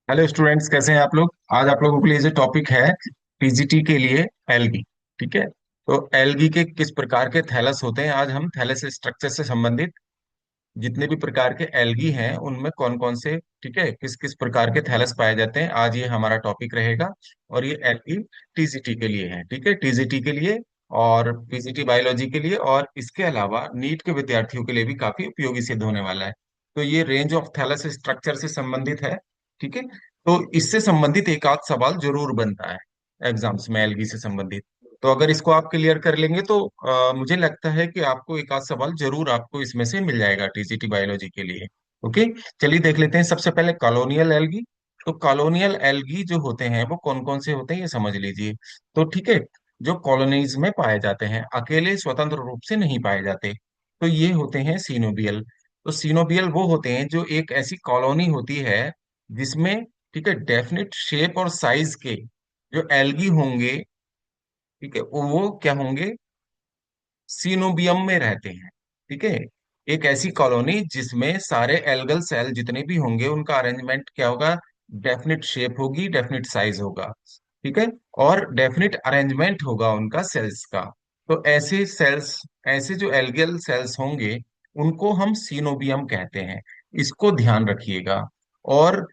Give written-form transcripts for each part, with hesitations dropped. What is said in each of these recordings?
Hello students, कैसे हैं आप लोग। आज आप लोगों के लिए जो टॉपिक है पीजीटी के लिए एल्गी। ठीक है। तो एल्गी के किस प्रकार के थैलस होते हैं, आज हम थैलस स्ट्रक्चर से संबंधित जितने भी प्रकार के एल्गी हैं उनमें कौन कौन से, ठीक है, किस किस प्रकार के थैलस पाए जाते हैं, आज ये हमारा टॉपिक रहेगा। और ये एल्गी टीजीटी के लिए है, ठीक है, टीजीटी के लिए और पीजीटी बायोलॉजी के लिए, और इसके अलावा नीट के विद्यार्थियों के लिए भी काफी उपयोगी सिद्ध होने वाला है। तो ये रेंज ऑफ थैलस स्ट्रक्चर से संबंधित है। ठीक है। तो इससे संबंधित एक आध सवाल जरूर बनता है एग्जाम्स में एल्गी से संबंधित। तो अगर इसको आप क्लियर कर लेंगे तो मुझे लगता है कि आपको एक आध सवाल जरूर आपको इसमें से मिल जाएगा टीजीटी बायोलॉजी के लिए। ओके। चलिए देख लेते हैं सबसे पहले कॉलोनियल एल्गी। तो कॉलोनियल एल्गी जो होते हैं वो कौन कौन से होते हैं ये समझ लीजिए। तो ठीक है, जो कॉलोनीज में पाए जाते हैं, अकेले स्वतंत्र रूप से नहीं पाए जाते, तो ये होते हैं सीनोबियल। तो सीनोबियल वो होते हैं जो एक ऐसी कॉलोनी होती है जिसमें, ठीक है, डेफिनेट शेप और साइज के जो एल्गी होंगे, ठीक है, वो क्या होंगे, सीनोबियम में रहते हैं। ठीक है। एक ऐसी कॉलोनी जिसमें सारे एल्गल सेल जितने भी होंगे उनका अरेंजमेंट क्या होगा, डेफिनिट शेप होगी, डेफिनिट साइज होगा। ठीक है। और डेफिनिट अरेंजमेंट होगा उनका सेल्स का। तो ऐसे सेल्स, ऐसे जो एल्गल सेल्स होंगे उनको हम सीनोबियम कहते हैं। इसको ध्यान रखिएगा। और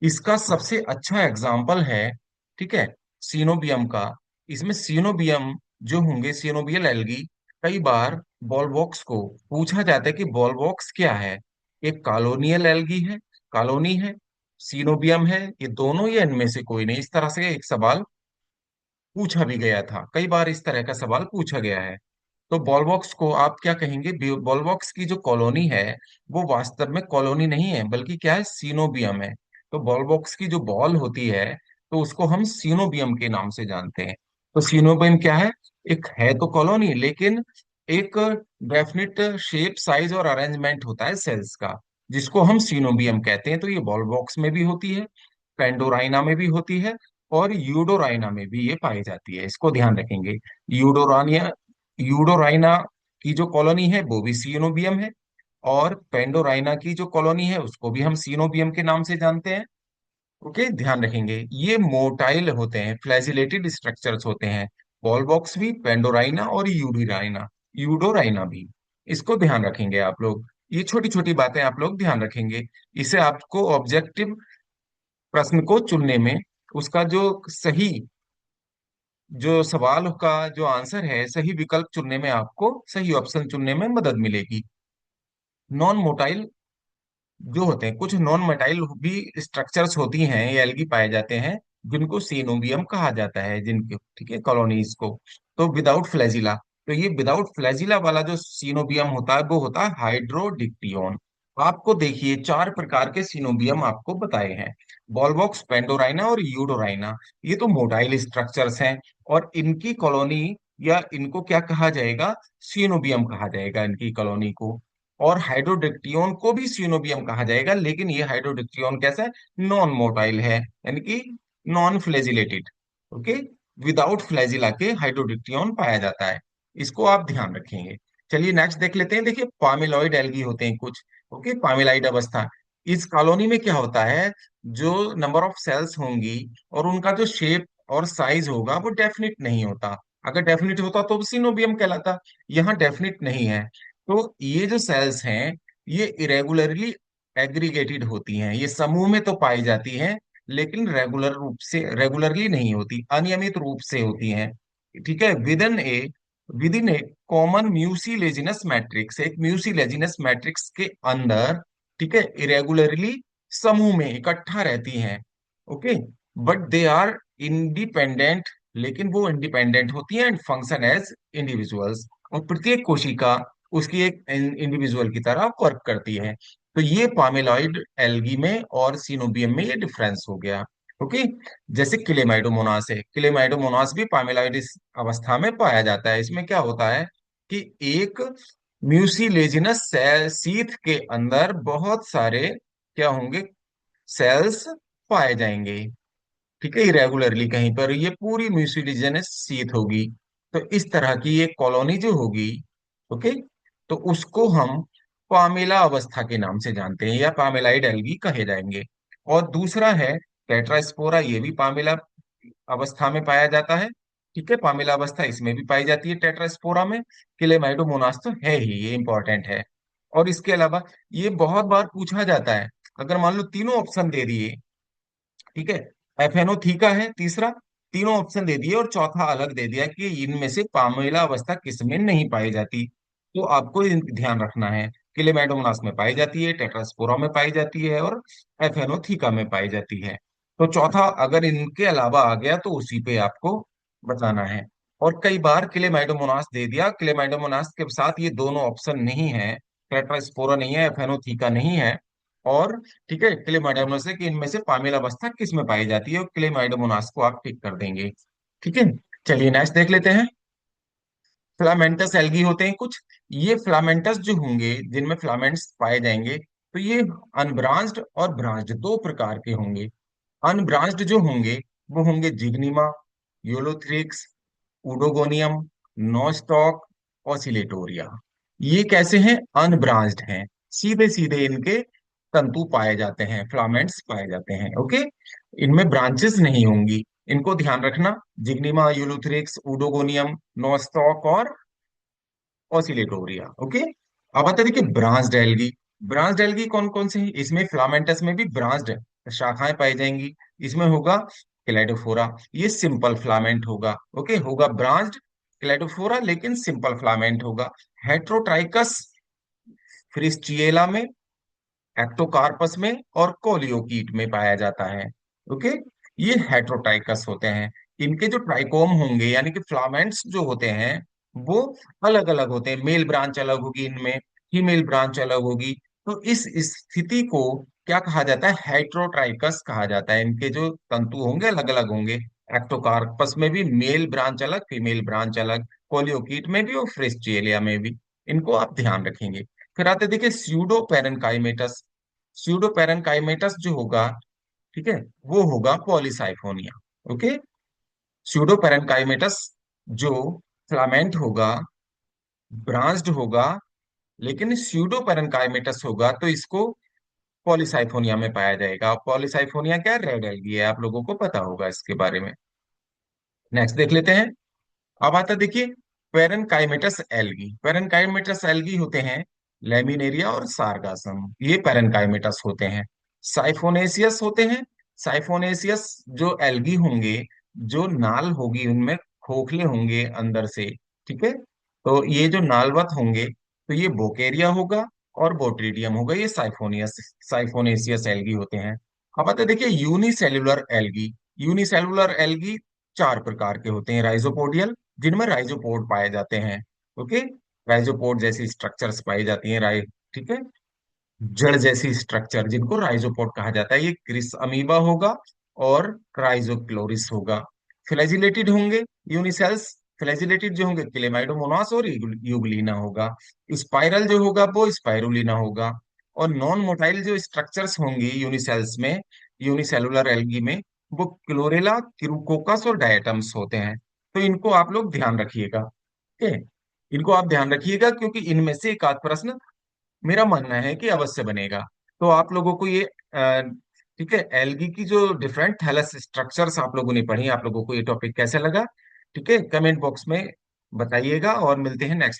इसका सबसे अच्छा एग्जाम्पल है, ठीक है, सीनोबियम का। इसमें सीनोबियम जो होंगे, सीनोबियल एल्गी, कई बार बॉलवॉक्स को पूछा जाता है कि बॉलवॉक्स क्या है। एक कॉलोनियल एल्गी है, कॉलोनी है, सीनोबियम है, ये दोनों या इनमें से कोई नहीं, इस तरह से एक सवाल पूछा भी गया था, कई बार इस तरह का सवाल पूछा गया है। तो बॉलवॉक्स को आप क्या कहेंगे, बॉलवॉक्स की जो कॉलोनी है वो वास्तव में कॉलोनी नहीं है बल्कि क्या है, सीनोबियम है। तो बॉलवॉक्स की जो बॉल होती है तो उसको हम सीनोबियम के नाम से जानते हैं। तो सीनोबियम क्या है, एक है तो कॉलोनी, लेकिन एक डेफिनेट शेप साइज और अरेंजमेंट होता है सेल्स का, जिसको हम सीनोबियम कहते हैं। तो ये बॉलवॉक्स में भी होती है, पेंडोराइना में भी होती है, और यूडोराइना में भी ये पाई जाती है, इसको ध्यान रखेंगे। यूडोरानिया, यूडोराइना की जो कॉलोनी है वो भी सीनोबियम है, और पेंडोराइना की जो कॉलोनी है उसको भी हम सीनोबियम के नाम से जानते हैं। ओके, ध्यान रखेंगे। ये मोटाइल होते हैं, फ्लैजिलेटेड स्ट्रक्चर्स होते हैं, बॉल बॉक्स भी, पेंडोराइना और यूडोराइना, यूडोराइना भी। इसको ध्यान रखेंगे आप लोग, ये छोटी छोटी बातें आप लोग ध्यान रखेंगे। इससे आपको ऑब्जेक्टिव प्रश्न को चुनने में, उसका जो सही, जो सवाल का जो आंसर है, सही विकल्प चुनने में, आपको सही ऑप्शन चुनने में मदद मिलेगी। नॉन मोटाइल जो होते हैं, कुछ नॉन मोटाइल भी स्ट्रक्चर्स होती हैं, ये एल्गी पाए जाते हैं, जिनको सीनोबियम कहा जाता है, जिनके, ठीक है, कॉलोनीज को। तो विदाउट फ्लैजिला, तो ये विदाउट फ्लैजिला वाला जो सीनोबियम होता है वो होता है हाइड्रोडिक्टियोन। आपको देखिए चार प्रकार के सीनोबियम आपको बताए हैं, बॉलवॉक्स, पेंडोराइना और यूडोराइना। ये तो मोटाइल स्ट्रक्चर्स हैं, और इनकी कॉलोनी, या इनको क्या कहा जाएगा, सीनोबियम कहा जाएगा इनकी कॉलोनी को। और हाइड्रोडिक्टियोन को भी सीनोबियम कहा जाएगा, लेकिन ये हाइड्रोडिक्टियोन कैसा है, नॉन मोटाइल है, यानी कि non flagellated. Okay, without flagella के हाइड्रोडिक्टियोन पाया जाता है, इसको आप ध्यान रखेंगे। चलिए नेक्स्ट देख लेते हैं। देखिए पामिलॉइड एल्गी होते हैं कुछ। ओके, पामिलॉइड अवस्था, इस कॉलोनी में क्या होता है, जो नंबर ऑफ सेल्स होंगी और उनका जो शेप और साइज होगा वो डेफिनिट नहीं होता। अगर डेफिनिट होता तो सिनोबियम कहलाता, यहाँ डेफिनिट नहीं है। तो ये जो सेल्स हैं ये इरेगुलरली एग्रीगेटेड होती हैं, ये समूह में तो पाई जाती हैं, लेकिन रेगुलर रूप से, रेगुलरली नहीं होती, अनियमित रूप से होती हैं। ठीक है, with in A common mucilaginous matrix, एक म्यूसिलेजिनस मैट्रिक्स के अंदर, ठीक है, इरेगुलरली समूह में इकट्ठा रहती हैं। Okay, but they are independent, लेकिन वो इंडिपेंडेंट होती हैं एंड फंक्शन एज इंडिविजुअल्स, और प्रत्येक कोशिका उसकी एक इंडिविजुअल की तरह वर्क करती है। तो ये पामेलॉइड एल्गी में और सीनोबियम में ये डिफरेंस हो गया। ओके, जैसे क्लेमाइडोमोनास है, क्लेमाइडोमोनास भी पामेलॉइड इस अवस्था में पाया जाता है। इसमें क्या होता है कि एक म्यूसिलेजिनस सीथ के अंदर बहुत सारे क्या होंगे, सेल्स पाए जाएंगे। ठीक है, इरेगुलरली कहीं पर ये पूरी म्यूसिलेजिनस सीथ होगी। तो इस तरह की ये कॉलोनी जो होगी, ओके, तो उसको हम पामेला अवस्था के नाम से जानते हैं, या पामेलाइड एल्गी कहे जाएंगे। और दूसरा है टेट्रास्पोरा, ये भी पामेला अवस्था में पाया जाता है। ठीक है, पामेला अवस्था इसमें भी पाई जाती है टेट्रास्पोरा में। क्लेमाइडोमोनास तो है ही, ये इंपॉर्टेंट है। और इसके अलावा ये बहुत बार पूछा जाता है, अगर मान लो तीनों ऑप्शन दे दिए, ठीक है, एफएनओ थीका है तीसरा, तीनों ऑप्शन दे दिए और चौथा अलग दे दिया कि इनमें से पामेला अवस्था किसमें नहीं पाई जाती, तो आपको ध्यान रखना है क्लेमाइडोमोनास में पाई जाती है, टेट्रास्पोरा में पाई जाती है और एफएनओ थीका में पाई जाती है। तो चौथा अगर इनके अलावा आ गया तो उसी पे आपको बताना है। और कई बार क्लेमाइडोमोनास दे दिया, क्लेमाइडोमोनास के साथ ये दोनों ऑप्शन नहीं है, टेट्रास्पोरा नहीं है, एफएनओ थीका नहीं है, और ठीक है क्लेमाइडोमोनास है कि इनमें से पामेल अवस्था किस में पाई जाती है, और क्लेमाइडोमोनास को आप टिक कर देंगे। ठीक है, चलिए नेक्स्ट देख लेते हैं। फिलामेंटस एल्गी होते हैं कुछ। ये फिलामेंटस जो होंगे, जिनमें फिलामेंट्स पाए जाएंगे, तो ये अनब्रांच्ड और ब्रांच्ड दो प्रकार के होंगे। अनब्रांच्ड जो होंगे वो होंगे जिग्निमा, यूलोथ्रिक्स, उडोगोनियम, नोस्टॉक, ऑसिलेटोरिया। ये कैसे हैं? अनब्रांच्ड हैं, सीधे सीधे इनके तंतु पाए जाते हैं, फिलामेंट्स पाए जाते हैं। ओके, इनमें ब्रांचेस नहीं होंगी, इनको ध्यान रखना। जिग्निमा, यूलोथ्रिक्स, उडोगोनियम, नोस्टॉक और ऑसिलेटोरिया। ओके, अब आता है देखिए ब्रांच्ड एल्गी। ब्रांच्ड एल्गी कौन कौन से हैं? इसमें फिलामेंटस में भी ब्रांच्ड शाखाएं पाई जाएंगी। इसमें होगा क्लेडोफोरा, ये सिंपल फिलामेंट होगा। ओके, होगा ब्रांच्ड क्लेडोफोरा लेकिन सिंपल फिलामेंट होगा। हेट्रोट्राइकस फ्रिस्चिएला में, एक्टोकार्पस में और कोलियोकीट में पाया जाता है। ओके, ये हेट्रोटाइकस होते हैं। इनके जो ट्राइकोम होंगे यानी कि फिलामेंट्स जो होते हैं वो अलग अलग होते हैं, मेल ब्रांच अलग होगी इनमें, फीमेल ब्रांच अलग होगी। तो इस स्थिति को क्या कहा जाता है? हेट्रोट्राइकस कहा जाता है। इनके जो तंतु होंगे अलग अलग होंगे, एक्टोकार्पस में भी मेल ब्रांच अलग, फीमेल ब्रांच अलग, कोलियोकीट में भी और फ्रिस्टिएलिया में भी। इनको आप ध्यान रखेंगे। फिर आते देखिए स्यूडो पेरेनकाइमेटस। स्यूडो पेरेनकाइमेटस जो होगा, ठीक है, वो होगा पॉलीसाइफोनिया। ओके, स्यूडो पेरेनकाइमेटस जो फिलामेंट होगा, ब्रांच्ड होगा, लेकिन स्यूडो पेरेनकाइमेटस होगा तो इसको पॉलीसाइफोनिया में पाया जाएगा। पॉलीसाइफोनिया क्या? रेड एल्गी है, आप लोगों को पता होगा इसके बारे में। नेक्स्ट देख लेते हैं। अब आता देखिए पेरेनकाइमेटस एल्गी। पेरेनकाइमेटस एल्गी होते हैं लेमिनेरिया और सारगासम, ये पेरेनकाइमेटस होते हैं। साइफोनेसियस होते हैं। साइफोनेसियस जो एल्गी होंगे, जो नाल होगी उनमें खोखले होंगे अंदर से, ठीक है, तो ये जो नालवत होंगे तो ये बोकेरिया होगा और बोट्रीडियम होगा, ये साइफोनेसियस एल्गी होते हैं। अब आते देखिए यूनिसेल्युलर एल्गी। यूनिसेल्युलर एल्गी चार प्रकार के होते हैं। राइजोपोडियल, जिनमें राइजोपोड पाए जाते हैं। ओके, राइजोपोड जैसी स्ट्रक्चर्स पाई जाती हैं, ठीक है, जड़ जैसी स्ट्रक्चर जिनको राइजोपोड कहा जाता है। ये क्रिस अमीबा होगा और राइजोक्लोरिस होगा। फ्लैजिलेटेड होंगे यूनिसेल्स। फ्लैजिलेटेड जो होंगे क्लेमाइडोमोनास और यूग्लिना होगा। स्पाइरल जो होगा वो स्पाइरुलिना होगा। और नॉन मोटाइल जो स्ट्रक्चर्स होंगी यूनिसेल्स में, यूनिसेलुलर एल्गी में, वो क्लोरेला, क्यूकोकस और डायटम्स होते हैं। तो इनको आप लोग ध्यान रखिएगा। ठीक है, इनको आप ध्यान रखिएगा क्योंकि इनमें से एक आध प्रश्न मेरा मानना है कि अवश्य बनेगा। तो आप लोगों को ये ठीक है, एल्गी की जो डिफरेंट थैलस स्ट्रक्चर्स आप लोगों ने पढ़ी, आप लोगों को ये टॉपिक कैसे लगा? ठीक है, कमेंट बॉक्स में बताइएगा और मिलते हैं नेक्स्ट